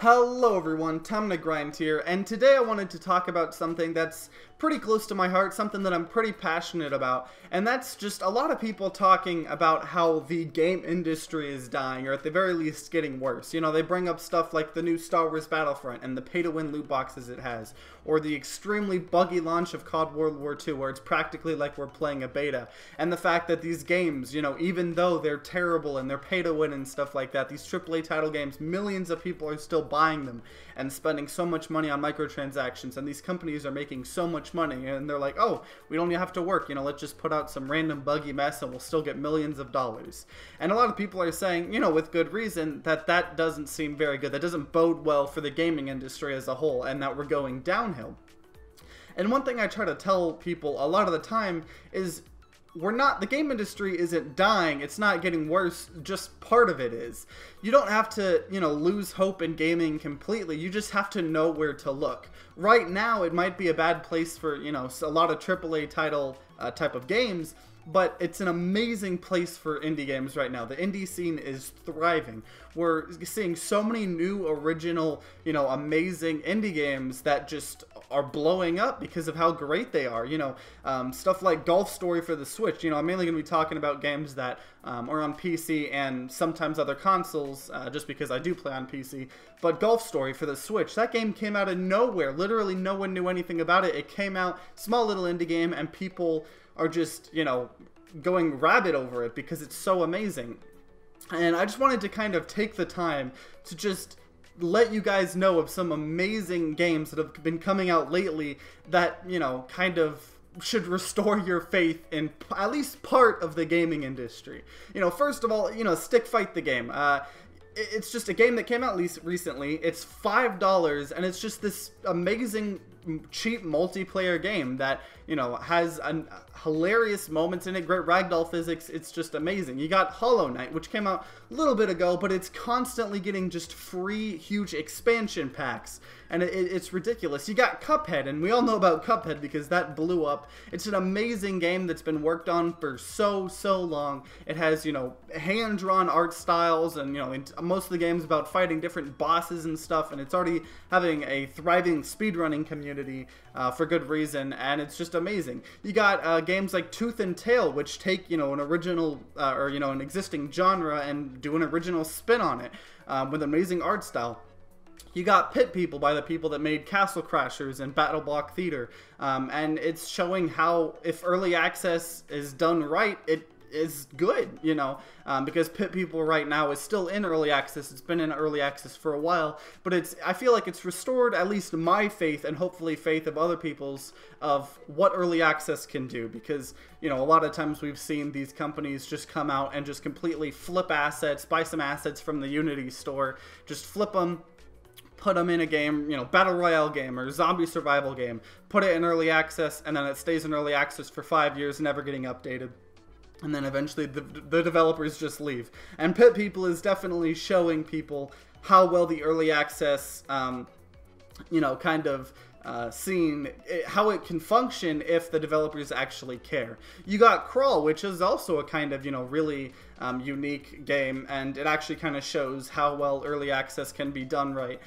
Hello everyone, Time to Grind here, and today I wanted to talk about something that's pretty close to my heart, something that I'm pretty passionate about, and that's just a lot of people talking about how the game industry is dying, or at the very least getting worse. You know, they bring up stuff like the new Star Wars Battlefront and the pay-to-win loot boxes it has, or the extremely buggy launch of COD World War II, where it's practically like we're playing a beta, and the fact that these games, you know, even though they're terrible and they're pay-to-win and stuff like that, these AAA title games, millions of people are still buying them and spending so much money on microtransactions, and these companies are making so much money, and they're like, oh, we don't even have to work, you know, let's just put out some random buggy mess and we'll still get millions of dollars. And a lot of people are saying, you know, with good reason, that that doesn't seem very good, that doesn't bode well for the gaming industry as a whole, and that we're going downhill. And one thing I try to tell people a lot of the time is, the game industry isn't dying, it's not getting worse, just part of it is. You don't have to, you know, lose hope in gaming completely, you just have to know where to look. Right now, it might be a bad place for, you know, a lot of AAA title type of games, but it's an amazing place for indie games right now. The indie scene is thriving. We're seeing so many new, original, you know, amazing indie games that just are blowing up because of how great they are. You know, stuff like Golf Story for the Switch. You know, I'm mainly going to be talking about games that are on PC and sometimes other consoles, just because I do play on PC. But Golf Story for the Switch, that game came out of nowhere. Literally no one knew anything about it. It came out, small little indie game, and people are just, you know, going rabid over it because it's so amazing. And I just wanted to kind of take the time to just let you guys know of some amazing games that have been coming out lately that, you know, kind of should restore your faith in at least part of the gaming industry. You know, first of all, you know, Stick Fight the game. It's just a game that came out recently. It's $5, and it's just this amazing, cheap multiplayer game that, you know, has hilarious moments in it, great ragdoll physics. It's just amazing. You got Hollow Knight, which came out a little bit ago, but it's constantly getting just free, huge expansion packs, and it's ridiculous. You got Cuphead, and we all know about Cuphead because that blew up. It's an amazing game that's been worked on for so long. It has, you know, hand-drawn art styles, and, you know, most of the game's about fighting different bosses and stuff, and it's already having a thriving speedrunning community for good reason, and it's just amazing. You got games like Tooth and Tail, which take, you know, an original, or, you know, an existing genre and do an original spin on it with amazing art style. You got Pit People by the people that made Castle Crashers and Battle Block Theater, and it's showing how, if early access is done right, it is good, you know, because Pit People right now is still in early access. It's been in early access for a while, but I feel like it's restored at least my faith, and hopefully faith of other people's, of what early access can do, because, you know, a lot of times we've seen these companies just come out and just completely flip assets, buy some assets from the Unity store, just flip them, put them in a game, you know, battle royale game or zombie survival game, put it in early access, and then it stays in early access for 5 years, never getting updated. And then eventually the developers just leave. And Pit People is definitely showing people how well the early access, you know, kind of scene, how it can function if the developers actually care. You got Crawl, which is also a kind of, you know, really unique game, and it actually kind of shows how well early access can be done right,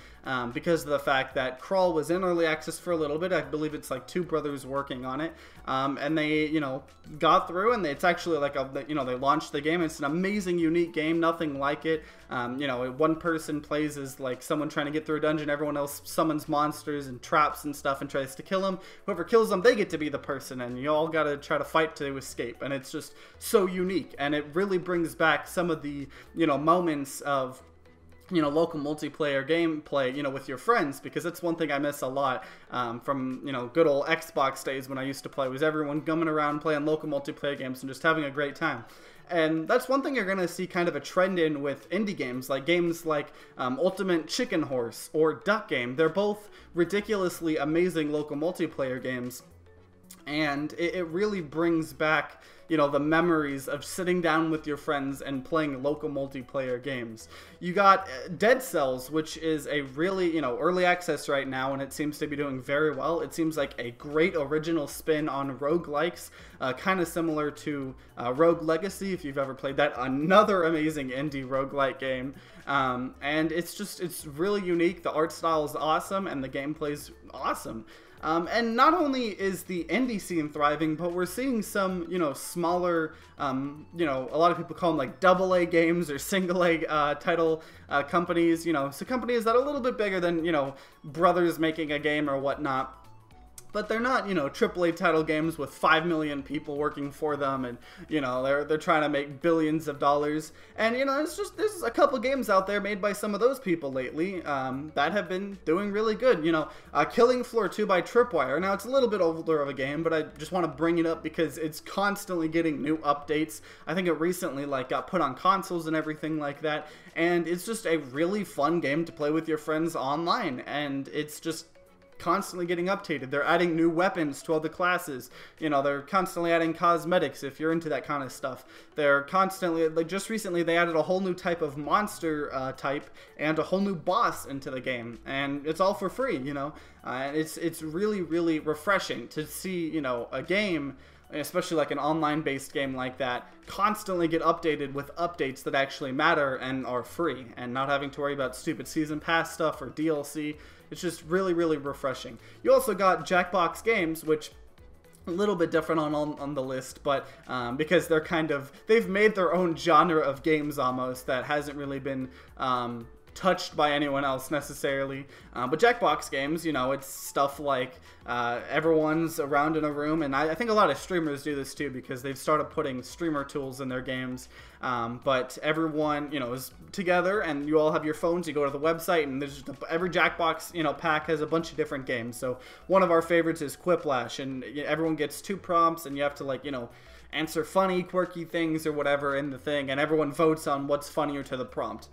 because of the fact that Crawl was in early access for a little bit. I believe it's like 2 brothers working on it, and they, you know, got through, and it's actually like you know, they launched the game. It's an amazing, unique game, nothing like it. You know, one person plays as like someone trying to get through a dungeon, everyone else summons monsters and traps and stuff and tries to kill them. Whoever kills them, they get to be the person, and you all gotta try to fight to escape, and it's just so unique, and it really brings back some of the, you know, moments of, you know, local multiplayer gameplay, you know, with your friends, because that's one thing I miss a lot from, you know, good old Xbox days when I used to play, was everyone gumming around playing local multiplayer games and just having a great time. And that's one thing you're going to see kind of a trend in with indie games like Ultimate Chicken Horse or Duck Game. They're both ridiculously amazing local multiplayer games, and it really brings back, you know, the memories of sitting down with your friends and playing local multiplayer games. You got Dead Cells, which is a really, you know, early access right now, and it seems to be doing very well. It seems like a great original spin on roguelikes, kind of similar to Rogue Legacy, if you've ever played that. Another amazing indie roguelike game. And it's really unique. The art style is awesome, and the gameplay's awesome. And not only is the indie scene thriving, but we're seeing some, you know, smaller, you know, a lot of people call them like AA games or single A title companies, you know, so companies that are a little bit bigger than, you know, Brothers making a game or whatnot. But they're not, you know, AAA title games with 5 million people working for them, and, you know, they're trying to make billions of dollars. And, you know, there's a couple games out there made by some of those people lately that have been doing really good. You know, Killing Floor 2 by Tripwire. Now, it's a little bit older of a game, but I just want to bring it up because it's constantly getting new updates. I think it recently, like, got put on consoles and everything like that. And it's just a really fun game to play with your friends online. And it's just constantly getting updated. They're adding new weapons to all the classes. You know, they're constantly adding cosmetics if you're into that kind of stuff. They're constantly, like just recently, they added a whole new type of monster type and a whole new boss into the game, and it's all for free. You know, it's really, really refreshing to see, you know, a game, especially like an online-based game like that, constantly get updated with updates that actually matter and are free, and not having to worry about stupid season pass stuff or DLC. It's just really, really refreshing. You also got Jackbox Games, which a little bit different on the list, but because they've made their own genre of games almost that hasn't really been touched by anyone else necessarily. But Jackbox Games, you know, it's stuff like everyone's around in a room, and I think a lot of streamers do this too because they've started putting streamer tools in their games. But everyone, you know, is together, and you all have your phones. You go to the website, and there's just every Jackbox, you know, pack has a bunch of different games. So one of our favorites is Quiplash, and everyone gets 2 prompts, and you have to, like, you know, answer funny, quirky things or whatever in the thing, and everyone votes on what's funnier to the prompt.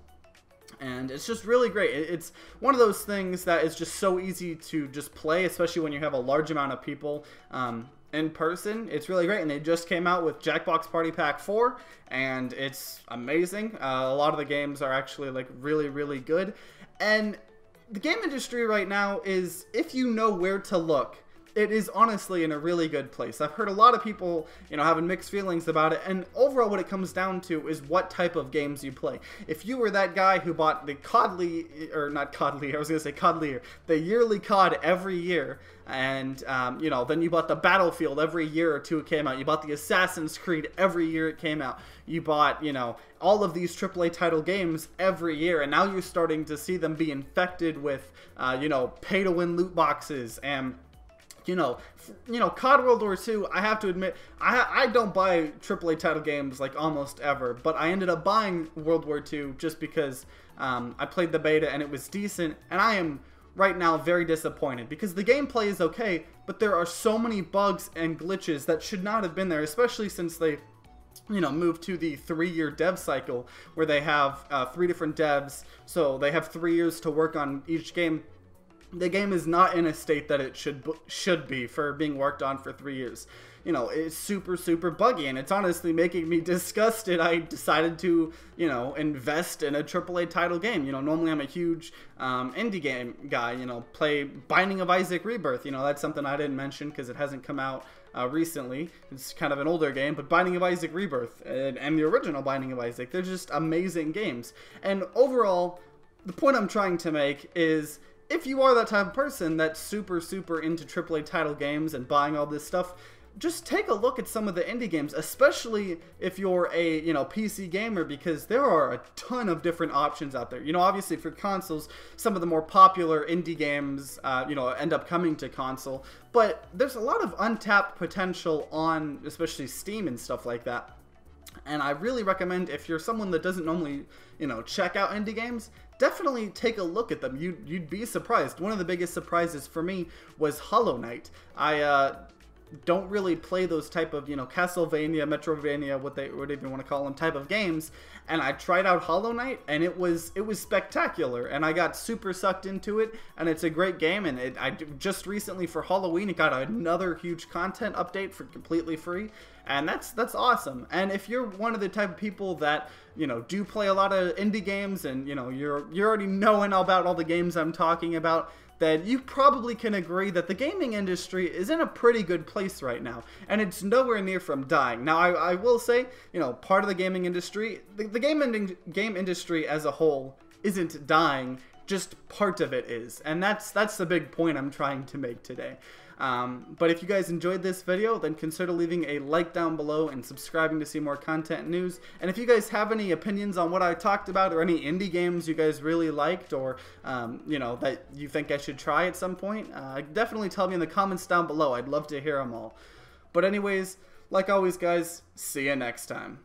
And it's just really great. It's one of those things that is just so easy to just play, especially when you have a large amount of people in person. It's really great, and they just came out with Jackbox Party Pack 4, and it's amazing. A lot of the games are actually, like, really, really good. And the game industry right now is, if you know where to look, it is honestly in a really good place. I've heard a lot of people, you know, having mixed feelings about it, and overall what it comes down to is what type of games you play. If you were that guy who bought the the yearly COD every year, and, you know, then you bought the Battlefield every year or two it came out, you bought the Assassin's Creed every year it came out, you bought, you know, all of these AAA title games every year, and now you're starting to see them be infected with, you know, pay-to-win loot boxes, and you know, COD World War II, I have to admit, I don't buy AAA title games, like, almost ever, but I ended up buying World War II just because I played the beta and it was decent, and I am right now very disappointed because the gameplay is okay, but there are so many bugs and glitches that should not have been there, especially since they, you know, moved to the 3-year dev cycle where they have 3 different devs, so they have 3 years to work on each game. The game is not in a state that it should be for being worked on for 3 years. You know, it's super, super buggy, and it's honestly making me disgusted. I decided to, you know, invest in a AAA title game. You know, normally I'm a huge indie game guy, you know, play Binding of Isaac Rebirth. You know, that's something I didn't mention because it hasn't come out recently. It's kind of an older game, but Binding of Isaac Rebirth and the original Binding of Isaac, they're just amazing games. And overall, the point I'm trying to make is, if you are that type of person that's super, super into AAA title games and buying all this stuff, just take a look at some of the indie games, especially if you're a, you know, PC gamer, because there are a ton of different options out there. You know, obviously for consoles, some of the more popular indie games, you know, end up coming to console, but there's a lot of untapped potential on, especially Steam and stuff like that. And I really recommend, if you're someone that doesn't normally, you know, check out indie games, definitely take a look at them. You'd be surprised. One of the biggest surprises for me was Hollow Knight. I don't really play those type of, you know, Castlevania, Metrovania, whatever you want to call them, type of games. And I tried out Hollow Knight, and it was spectacular, and I got super sucked into it, and it's a great game. And I just recently for Halloween, it got another huge content update for completely free, and that's awesome. And if you're one of the type of people that, you know, do play a lot of indie games, and you know, you're already knowing about all the games I'm talking about, then you probably can agree that the gaming industry is in a pretty good place right now, and it's nowhere near from dying. Now, I will say, you know, part of the gaming industry, the game industry as a whole isn't dying, just part of it is, and that's the big point I'm trying to make today. But if you guys enjoyed this video, then consider leaving a like down below and subscribing to see more content and news. And if you guys have any opinions on what I talked about, or any indie games you guys really liked, or you know, that you think I should try at some point, definitely tell me in the comments down below. I'd love to hear them all. But anyways, like always guys, see you next time.